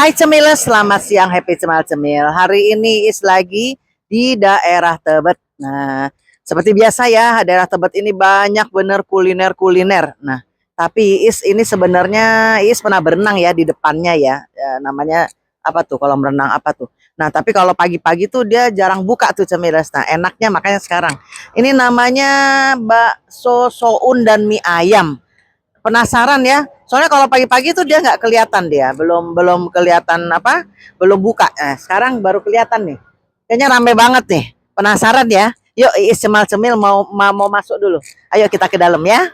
Hai Cemil, selamat siang, happy cemil-cemil. Hari ini Is lagi di daerah Tebet. Nah, seperti biasa ya, daerah Tebet ini banyak bener kuliner-kuliner. Nah, tapi Is ini sebenarnya Is pernah berenang ya di depannya ya. Namanya apa tuh, kolam renang apa tuh. Nah, tapi kalau pagi-pagi tuh dia jarang buka tuh Cemiles. Nah, enaknya makanya sekarang. Ini namanya bakso soun dan mie ayam. Penasaran ya? Soalnya kalau pagi-pagi tuh dia nggak kelihatan, dia belum belum kelihatan apa, belum buka. Nah, sekarang baru kelihatan nih. Kayaknya rame banget nih. Penasaran ya? Yuk, Iis Cemil-Cemil mau masuk dulu. Ayo kita ke dalam ya.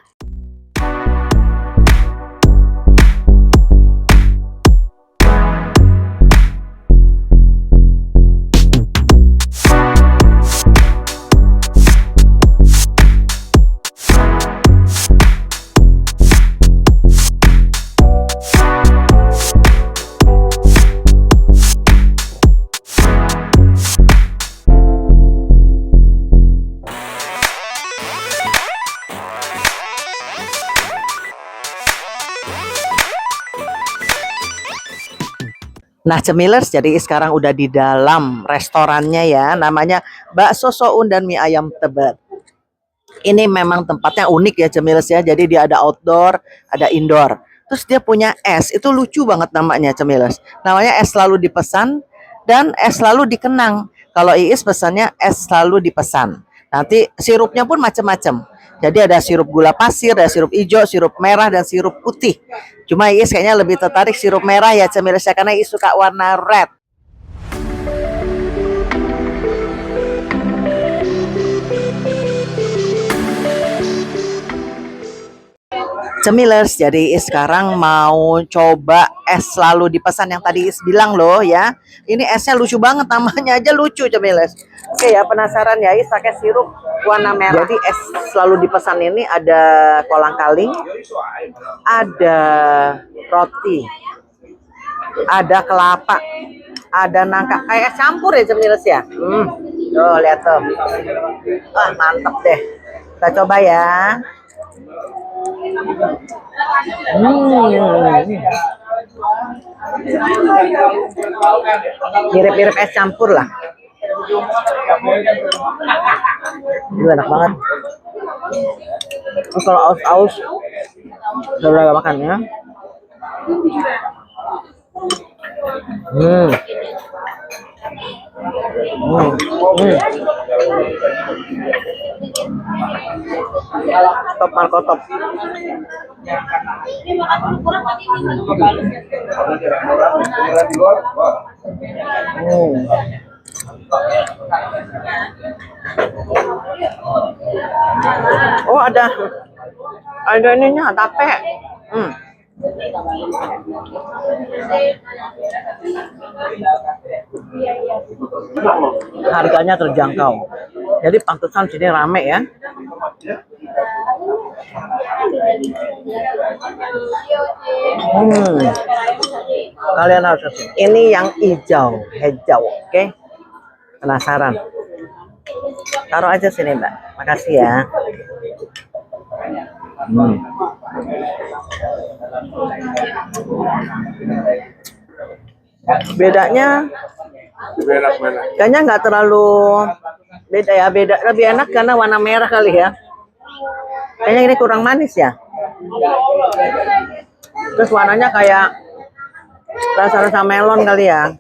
Nah, Cemilers, jadi sekarang udah di dalam restorannya ya, namanya Bakso Soun dan Mie Ayam Tebet. Ini memang tempatnya unik ya Cemilers ya, jadi dia ada outdoor, ada indoor. Terus dia punya es, itu lucu banget namanya Cemilers. Namanya es selalu dipesan dan es selalu dikenang. Kalau Iis pesannya es selalu dipesan. Nanti sirupnya pun macam-macam. Jadi ada sirup gula pasir, ada sirup hijau, sirup merah, dan sirup putih. Cuma Iis kayaknya lebih tertarik sirup merah ya Cemiles ya, karena Iis suka warna red. Cemilers, jadi Is sekarang mau coba es selalu dipesan yang tadi Is bilang loh ya. Ini esnya lucu banget, namanya aja lucu Cemilers. Oke ya, penasaran ya, Is pakai sirup warna merah. Jadi es selalu dipesan ini ada kolang-kaling, ada roti, ada kelapa, ada nangka. Kayak es campur ya Cemilers ya. Tuh lihat tuh. Wah, mantep deh. Kita coba ya. Mirip-mirip es campur lah. Ini enak banget. Kalau aus-aus udah makan ya. Top Marco top. Oh, ada ininya tape. Harganya terjangkau. Jadi pantesan sini rame ya. Kalian harus kesini. Ini yang hijau, oke? Penasaran? Taruh aja sini, Mbak. Makasih ya. Bedanya kayaknya nggak terlalu beda ya, lebih enak karena warna merah kali ya. Kayaknya ini kurang manis ya. Terus warnanya kayak rasa-rasa melon kali ya.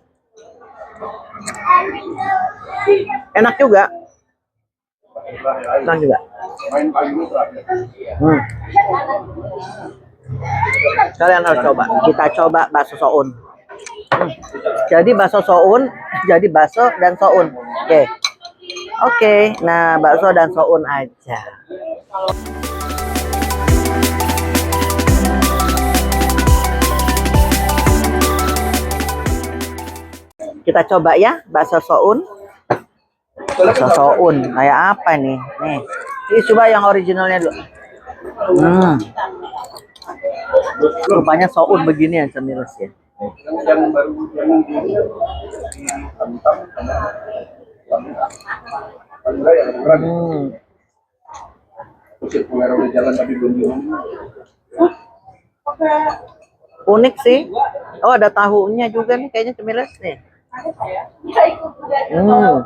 Enak juga. Enak juga. Kalian harus coba. Kita coba bakso soun. Jadi bakso soun, jadi bakso dan soun. Oke. Nah, bakso dan soun aja. Kita coba ya bakso soun. Bakso soun kayak apa nih? Nih, ini coba yang originalnya dulu. Rupanya soun begini ya Cemiles ya. Unik sih. Oh, ada tahunya juga nih kayaknya cemiles nih. Hmm.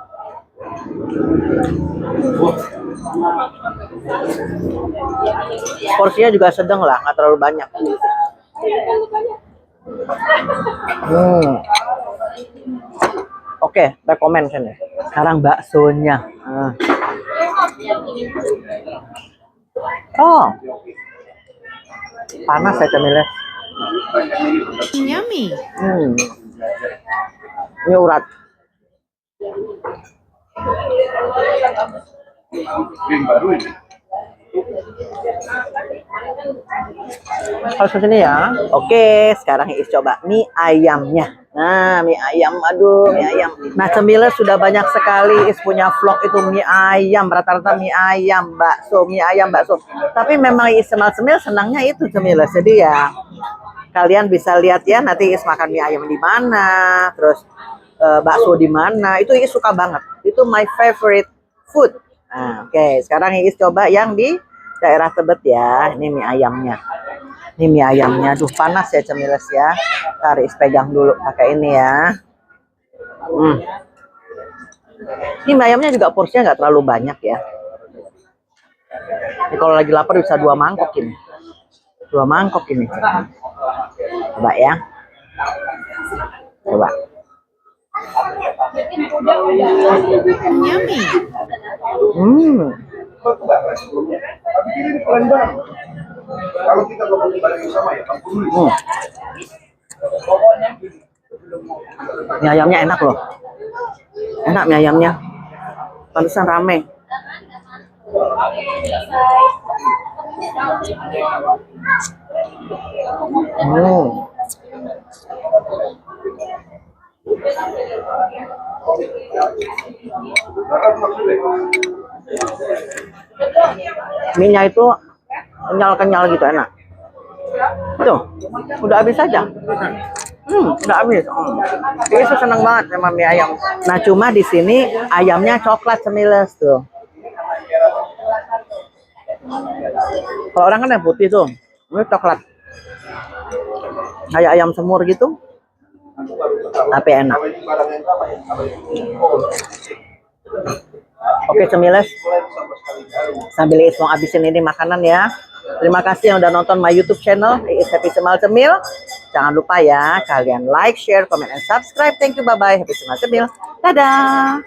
Porsinya juga sedang lah, nggak terlalu banyak. Oke, rekomen sini. Sekarang baksonya. Oh, panas ya cemiles. Yummy. Ini urat. Harus kesini ya. Oke, sekarang Iis coba mie ayamnya. Nah, mie ayam, aduh, mie ayam. Nah, cemiles sudah banyak sekali Iis punya vlog itu mie ayam, rata-rata mie ayam, bakso, mie ayam, bakso. Tapi memang Iis semil senangnya itu cemiles. Jadi ya, kalian bisa lihat ya nanti Iis makan mie ayam di mana, terus bakso di mana. Itu Iis suka banget. Itu my favorite food. Nah, oke, sekarang Iis coba yang di daerah Tebet ya. Ini mie ayamnya. Ini mie ayamnya. Aduh, panas ya cemiles ya. Tarik pegang dulu pakai ini ya. Ini mie ayamnya juga porsinya nggak terlalu banyak ya. Ini kalau lagi lapar bisa 2 mangkok ini. 2 mangkok ini. Coba ya. Coba. Yummy. Tapi ini keren banget. Kalau kita ngomongin bareng sama ya, Mie ayamnya enak loh. Enak mie ayamnya. Pantesan rame. Mie-nya itu kenyal-kenyal gitu, enak. Tuh, udah habis aja. Udah habis. Ini seneng banget sama mie ayam. Nah, cuma di sini ayamnya coklat cemiles tuh. Kalau orang kan yang putih tuh, ini coklat. Kayak ayam semur gitu. Tapi enak. Oke cemiles, sambil Iis mau habisin ini makanan ya. Terima kasih yang udah nonton my YouTube channel Iis Happy Semal Cemil. Jangan lupa ya kalian like, share, comment, and subscribe. Thank you, bye bye. Happy Semal Cemil. Dadah.